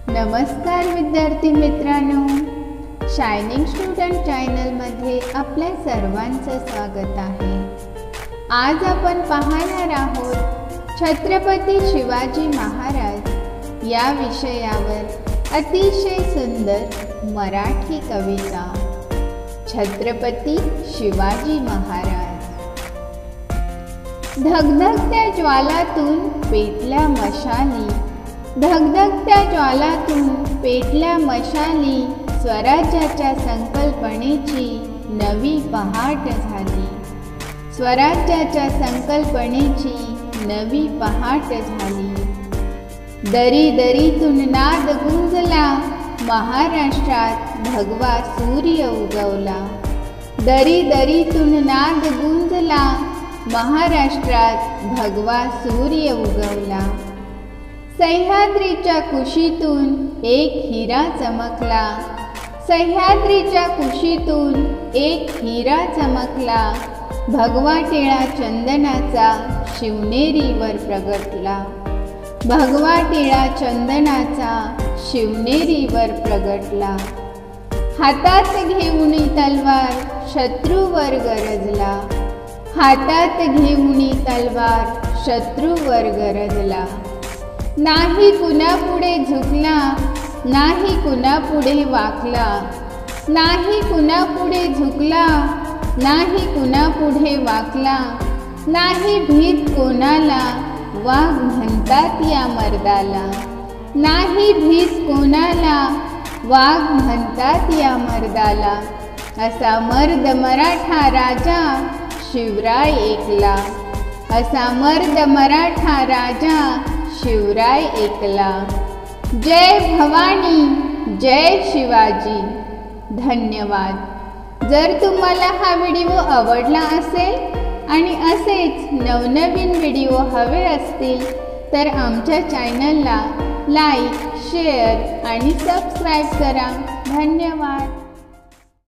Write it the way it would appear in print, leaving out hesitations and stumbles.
नमस्कार विद्यार्थी मित्रांनो, शायनिंग स्टुडंट चॅनलमध्ये आपल्या सर्वांचं स्वागत आहे। आज आपण पाहणार आहोत छत्रपती शिवाजी महाराज या विषयावर अतिशय सुंदर मराठी कविता। छत्रपती शिवाजी महाराज। धगधगत्या ज्वालातून पेटल्या मशाली, धगधगत्या ज्वालातून पेटल्या मशाली, स्वराज्याच्या संकल्पनेची नवी पहाट झाली, स्वराज्याच्या संकल्पनेची नवी पहाट झाली। दरी दरीतून नाद गुंजला, महाराष्ट्रात भगवा सूर्य उगवला, दरी दरीतून नाद गुंजला, महाराष्ट्रात भगवा सूर्य उगवला। सह्याद्रीच्या कुशीतून एक हिरा चमकला, सह्याद्रीच्या कुशीतून एक हिरा चमकला, भगवा टिळा चंदनाचा शिवनेरीवर प्रगटला, भगवा टिळा चंदनाचा शिवनेरीवर प्रगटला। हातात घेऊनी तलवार शत्रूवर गरजला, हातात घेऊनी तलवार शत्रूवर गरजला। नाही कुणापुढे झुकला, नाही कुणापुढे वाकला, नाही कुणापुढे झुकला, नाही कुणापुढे वाकला। नाही भीत कोणाला, वाघ म्हणतात या मर्दाला, नाही भीत कोणाला, वाघ म्हणतात या मर्दाला। असा मर्द मराठा राजा शिवराय ऐकला, असा मर्द मराठा राजा शिवराय ऐकला। जय भवानी, जय शिवाजी। धन्यवाद। जर तुम्हाला हा व्हिडिओ आवडला असेल आणि असेच नवनवीन व्हिडिओ हवे असतील तर आमच्या चॅनलला लाईक, शेअर आणि सबस्क्राईब करा। धन्यवाद।